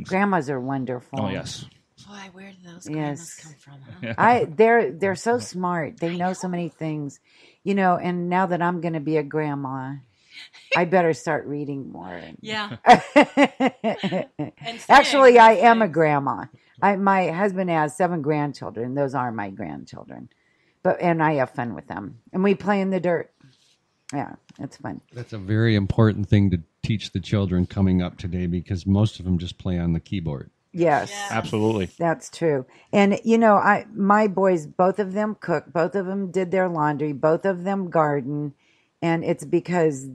Grandmas are wonderful. Oh, yes. Boy, where did those grandmas come from? Huh? Yeah. They're so smart. They know so many things, and now that I'm going to be a grandma, I better start reading more. Yeah. Actually, I am a grandma. My husband has 7 grandchildren. Those are my grandchildren. And I have fun with them. And we play in the dirt. Yeah, it's fun. That's a very important thing to teach the children coming up today, because most of them just play on the keyboard. Yes. Absolutely. That's true. And, my boys, both of them cook. Both of them did their laundry. Both of them garden. And it's because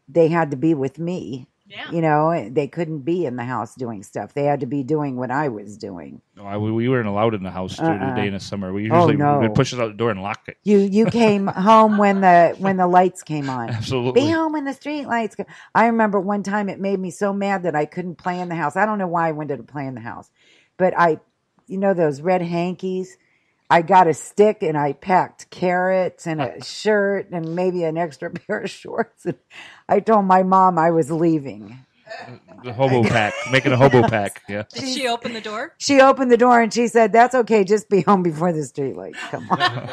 they had to be with me. Yeah. They couldn't be in the house doing stuff. They had to be doing what I was doing. No, we weren't allowed in the house during the day in the summer. We usually would push us out the door and lock it. You came home when the lights came on. Absolutely. Be home when the street lights go. I remember one time it made me so mad that I couldn't play in the house. I don't know why I wanted to play in the house. But those red hankies, I got a stick and I packed carrots and a shirt and maybe an extra pair of shorts. And I told my mom I was leaving. The hobo pack, making a hobo pack. Yeah. Did she open the door? She opened the door and she said, "That's okay. Just be home before the streetlights come on."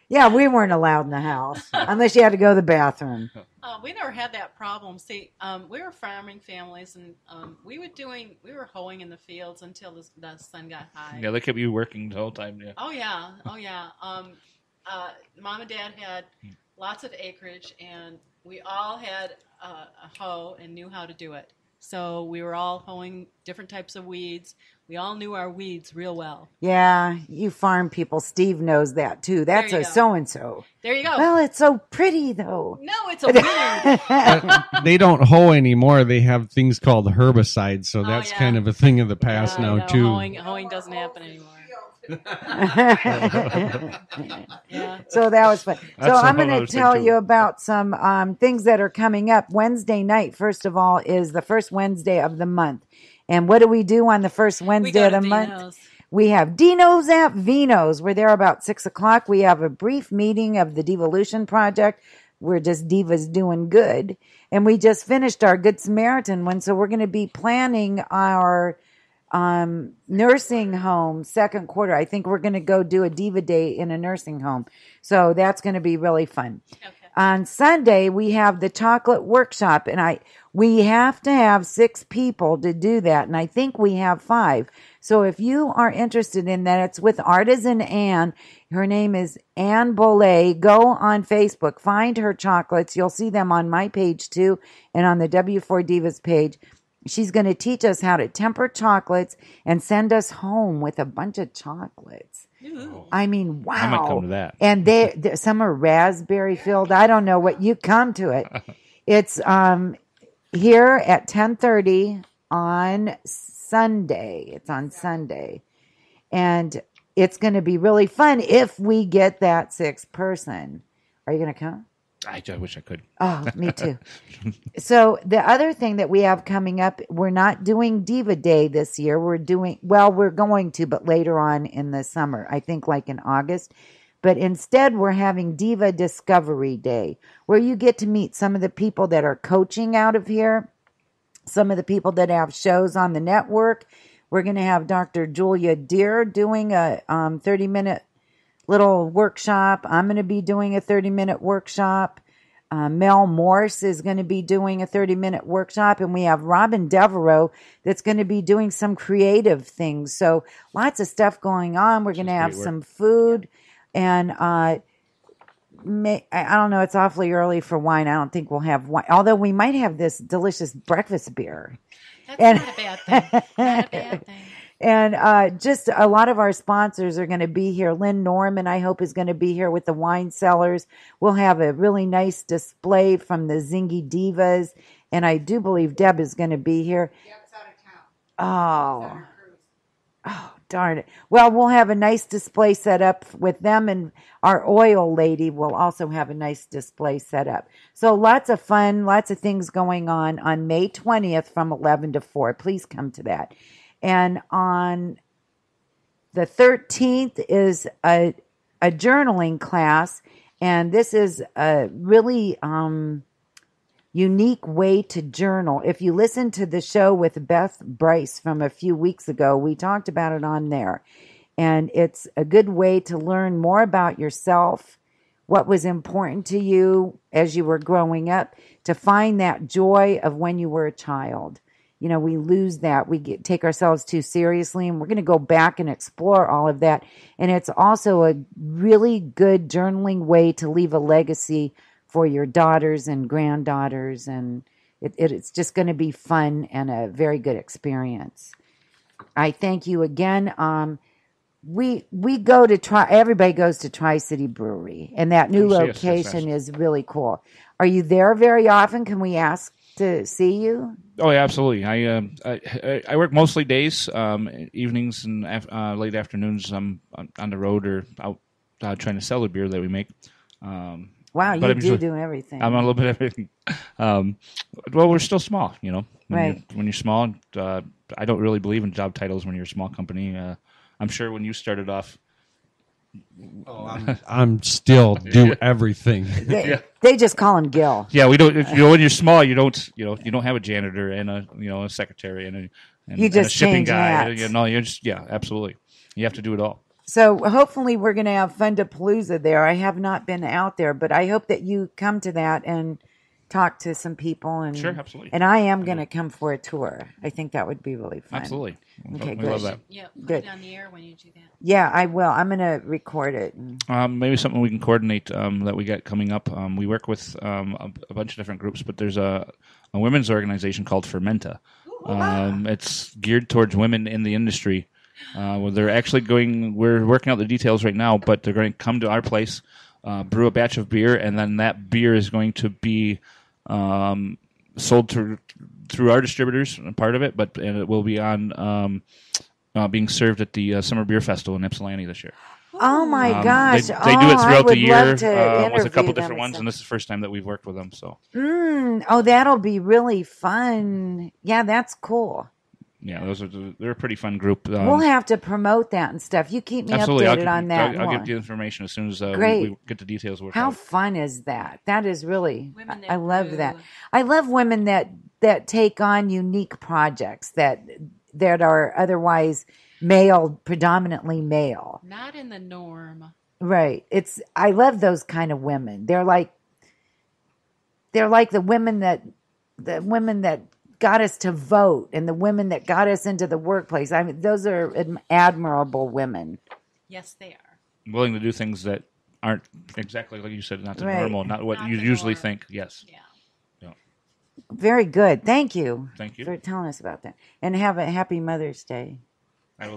Yeah, we weren't allowed in the house unless you had to go to the bathroom. We never had that problem. See, we were farming families, and we were hoeing in the fields until the sun got high. Yeah, they kept you working the whole time. Yeah. Oh yeah. Mom and Dad had lots of acreage, and we all had a hoe and knew how to do it. So we were all hoeing different types of weeds. We all knew our weeds real well. Yeah, you farm people. Steve knows that too. That's a so-and-so. There you go. Well, it's so pretty though. No, it's a weed. They don't hoe anymore. They have things called herbicides, so that's kind of a thing of the past now too. Hoeing doesn't happen anymore. Yeah. So that was fun. So I'm going to tell you about some things that are coming up. Wednesday night, first of all, is the first Wednesday of the month. And what do we do on the first Wednesday of the month? We have Dino's at Vino's. We're there about 6:00. We have a brief meeting of the DIVALUTION project. We're just divas doing good. And we just finished our Good Samaritan one. So we're going to be planning our nursing home second quarter. I think we're going to go do a diva day in a nursing home. So that's going to be really fun. Okay. On Sunday, we have the chocolate workshop, and we have to have 6 people to do that, and I think we have 5. So if you are interested in that, it's with Artisan Ann. Her name is Ann Bollet. Go on Facebook, find her chocolates. You'll see them on my page too, and on the W4 Divas page. She's going to teach us how to temper chocolates and send us home with a bunch of chocolates. Ooh. I mean, wow. I might come to that. And some are raspberry filled. I don't know what you come to it. It's here at 10:30 on Sunday. It's on Sunday. And it's going to be really fun if we get that 6th person. Are you going to come? I wish I could. Oh, me too. So the other thing that we have coming up, we're not doing Diva Day this year. We're going to, but later on in the summer, I think like in August. But instead, we're having Diva Discovery Day, where you get to meet some of the people that are coaching out of here, some of the people that have shows on the network. We're going to have Dr. Julia Deere doing a 30-minute little workshop. I'm going to be doing a 30-minute workshop. Mel Morse is going to be doing a 30-minute workshop. And we have Robin Devereaux that's going to be doing some creative things. So lots of stuff going on. We're going to have some food. And I don't know, it's awfully early for wine. I don't think we'll have wine. Although we might have this delicious breakfast beer. That's not a bad thing. Not a bad thing. And just a lot of our sponsors are going to be here. Lynn Norman, I hope, is going to be here with the wine cellars. We'll have a really nice display from the Zingy Divas. And I do believe Deb is going to be here. Deb's out of town. Oh, darn it. Well, we'll have a nice display set up with them. And our oil lady will also have a nice display set up. So lots of fun, lots of things going on May 20th from 11 to 4. Please come to that. And on the 13th is a journaling class. And this is a really unique way to journal. If you listen to the show with Beth Bryce from a few weeks ago, we talked about it on there. And it's a good way to learn more about yourself, what was important to you as you were growing up, to find that joy of when you were a child. You know, we lose that. We take ourselves too seriously, and we're going to go back and explore all of that. And it's also a really good journaling way to leave a legacy for your daughters and granddaughters. And it's just going to be fun and a very good experience. I thank you again. We go to everybody goes to Tri-City Brewery, and that new location is really cool. Are you there very often? Can we ask to see you? Oh, yeah, absolutely. I work mostly days, evenings and late afternoons. I'm on the road or out trying to sell the beer that we make. Wow, you do everything. I'm a little bit of everything. Well, we're still small, you know. Right. When you're small, I don't really believe in job titles when you're a small company. I'm sure when you started off. I'm still do everything. They just call him Gil. Yeah, we don't. When you're small, you don't have a janitor and a secretary and a shipping guy. You're just absolutely. You have to do it all. So hopefully we're going to have Fun-to-Palooza there. I have not been out there, but I hope that you come to that and talk to some people. And sure, absolutely. And I am going to come for a tour. I think that would be really fun. Absolutely. Okay, we love that. Yeah, put good. it on the air when you do that. Yeah, I will. I'm going to record it. Maybe something we can coordinate that we got coming up. We work with a bunch of different groups, but there's a women's organization called Fermenta. It's geared towards women in the industry. They're actually we're working out the details right now, but they're going to come to our place, brew a batch of beer, and then that beer is going to be sold through our distributors, part of it, and it will be on being served at the Summer Beer Festival in Ypsilanti this year. Oh my gosh! They do it throughout the year with a couple them different ones, and this is the first time that we've worked with them. So, that'll be really fun. Yeah, that's cool. Yeah, they're a pretty fun group. We'll have to promote that and stuff. You keep me updated on that. I'll get the information as soon as we get the details worked out. How fun is that? That is really, I love that. I love women that take on unique projects that are otherwise predominantly male. Not in the norm. Right. I love those kind of women. They're like the women that got us to vote and the women that got us into the workplace. I mean, those are admirable women. Yes, they are. Willing to do things that aren't exactly like you said, not the normal, not what you usually think. Yes. Yeah. Very good. Thank you. Thank you for telling us about that. And have a happy Mother's Day. That's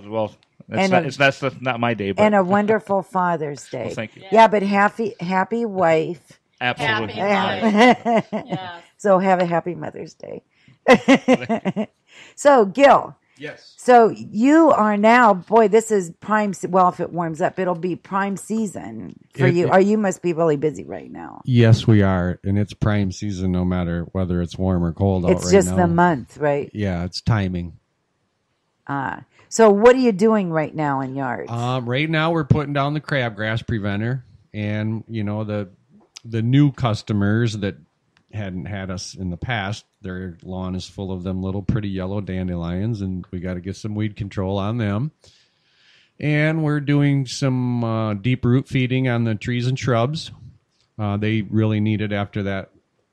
not my day, but and a wonderful Father's Day. Well, thank you. Yeah, but happy wife. Absolutely. Happy wife. Yeah. So have a happy Mother's Day. So, Gil. Yes. So you are now, boy, this is prime. Well, if it warms up, it'll be prime season for you. Or you must be really busy right now. Yes, we are, and it's prime season no matter whether it's warm or cold out right now. It's just the month, right? Yeah, it's timing. So what are you doing right now in yards? Right now we're putting down the crabgrass preventer, and the new customers that hadn't had us in the past, their lawn is full of them little pretty yellow dandelions, and we got to get some weed control on them. And we're doing some deep root feeding on the trees and shrubs. They really need it after that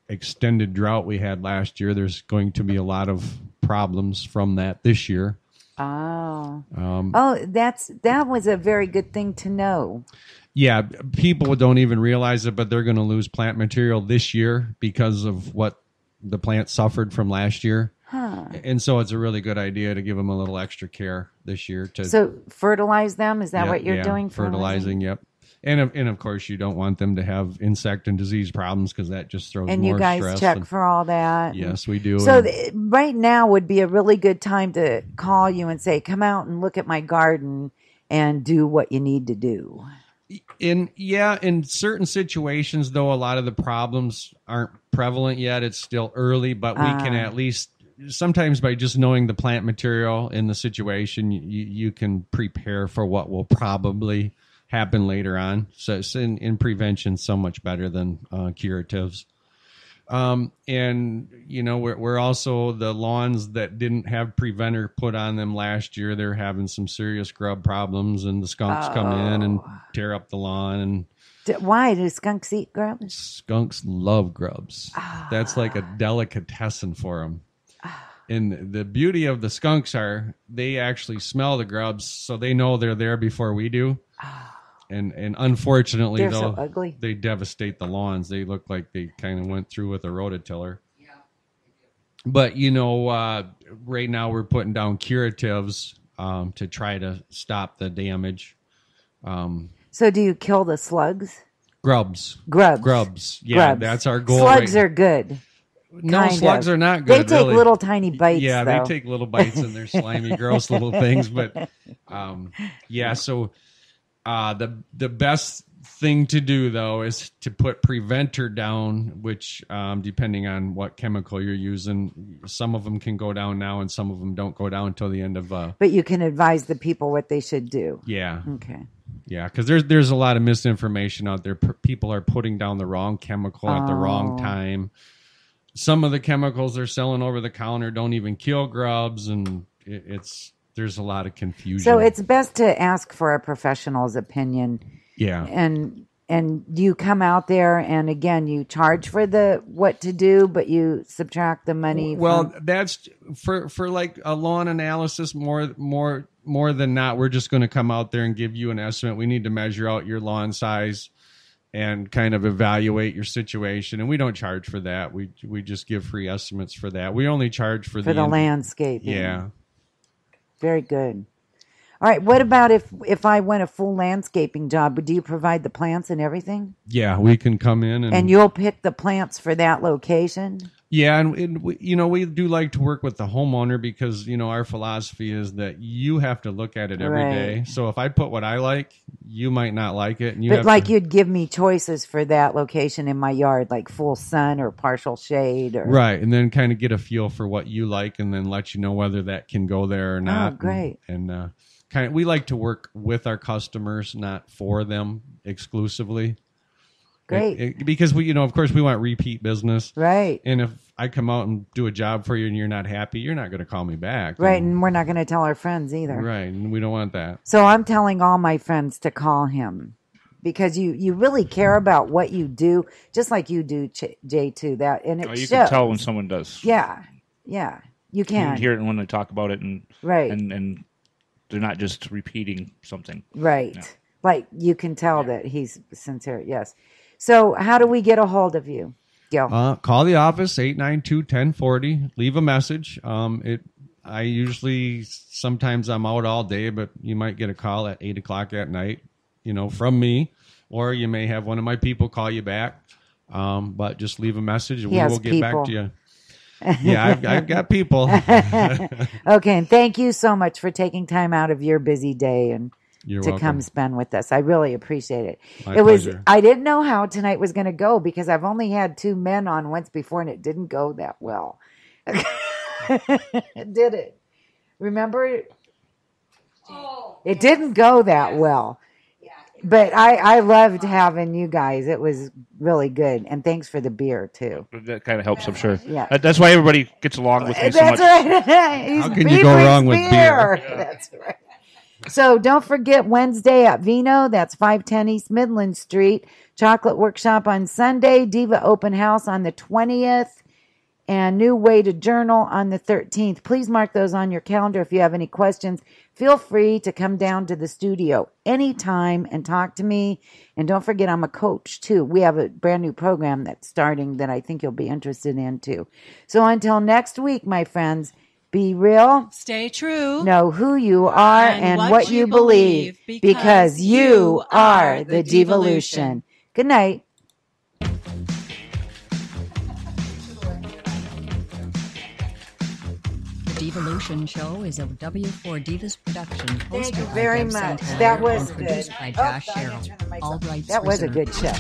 extended drought we had last year. There's going to be a lot of problems from that this year. Oh, that was a very good thing to know. Yeah, people don't even realize it, but they're going to lose plant material this year because of what the plant suffered from last year. Huh. And so it's a really good idea to give them a little extra care this year. So fertilize them? Is that what you're doing? Fertilizing, yep. And of course, you don't want them to have insect and disease problems because that just throws more stress. And you guys check for all that? Yes, we do. So right now would be a really good time to call you and say, come out and look at my garden and do what you need to do. In certain situations, though, a lot of the problems aren't prevalent yet. It's still early, but we can at least, sometimes by just knowing the plant material in the situation, you can prepare for what will probably happen later on. So it's in prevention so much better than curatives. And we're also the lawns that didn't have preventer put on them last year. They're having some serious grub problems, and the skunks come in and tear up the lawn. And why do skunks eat grubs? Skunks love grubs. That's like a delicatessen for them. And the beauty of the skunks are they actually smell the grubs, so they know they're there before we do. And unfortunately, they're though, so ugly. They devastate the lawns. They look like they kind of went through with a rototiller. Yeah. But right now we're putting down curatives to try to stop the damage. So do you kill the slugs? Grubs. Yeah, grubs. That's our goal. Slugs are good. No, slugs are not good. They take little tiny bites. Yeah, though. they take little bites and they're slimy, gross little things. But so the best thing to do though is to put preventer down, which depending on what chemical you're using, some of them can go down now and some of them don't go down until the end of. But you can advise the people what they should do. Yeah. Okay. Yeah, because there's a lot of misinformation out there. People are putting down the wrong chemical at the wrong time. Some of the chemicals they're selling over the counter don't even kill grubs, and there's a lot of confusion. So it's best to ask for a professional's opinion. Yeah. And you come out there, and again, you charge for what to do, but you subtract the money. Well, that's for like a lawn analysis. More than not, we're just going to come out there and give you an estimate. We need to measure out your lawn size and kind of evaluate your situation. And we don't charge for that. We just give free estimates for that. We only charge for the landscaping. Yeah. Very good. All right. What about if I want a full landscaping job? Do you provide the plants and everything? Yeah, we can come in and you'll pick the plants for that location? Yeah, and we do like to work with the homeowner because, our philosophy is that you have to look at it every day. So if I put what I like, you might not like it. And you'd give me choices for that location in my yard, like full sun or partial shade. Right, and then kind of get a feel for what you like and then let you know whether that can go there or not. Oh, great. And we like to work with our customers, not for them exclusively. Great. Because of course we want repeat business. Right. And if I come out and do a job for you and you're not happy, you're not going to call me back. Right. And we're not going to tell our friends either. Right. And we don't want that. So I'm telling all my friends to call him because you really care about what you do, just like you do, Jay, too. You can tell when someone does. Yeah. Yeah. You can hear it when they talk about it. And they're not just repeating something. Right. Yeah. Like you can tell that he's sincere. Yes. So how do we get a hold of you, Gil? Call the office, 892-1040. Leave a message. I usually, sometimes I'm out all day, but you might get a call at 8 o'clock at night, from me. Or you may have one of my people call you back. But just leave a message and we will get back to you. Yeah, I've got people. Okay, and thank you so much for taking time out of your busy day and You're to welcome. come spend with us. I really appreciate it. My pleasure. I didn't know how tonight was going to go because I've only had 2 men on once before and it didn't go that well. Did it? Remember? It didn't go that well. But I loved having you guys. It was really good. And thanks for the beer, too. That kind of helps, I'm sure. Yeah. That's why everybody gets along with me so much. That's right. How can you go wrong with beer? Yeah. That's right. So don't forget Wednesday at Vino. That's 510 East Midland Street. Chocolate Workshop on Sunday. Diva Open House on the 20th. And New Way to Journal on the 13th. Please mark those on your calendar. If you have any questions, feel free to come down to the studio anytime and talk to me. And don't forget, I'm a coach, too. We have a brand new program that's starting that I think you'll be interested in, too. So until next week, my friends, be real. Stay true. Know who you are and what you believe. Because you are the Devolution. Good night. Devolution Show is a W4 Divas production. Thank you Hosted by very Deb much. St.Hilaire That was and produced good. by Josh I Sherrill. didn't turn the mic All off. rights That was a reserved. good show.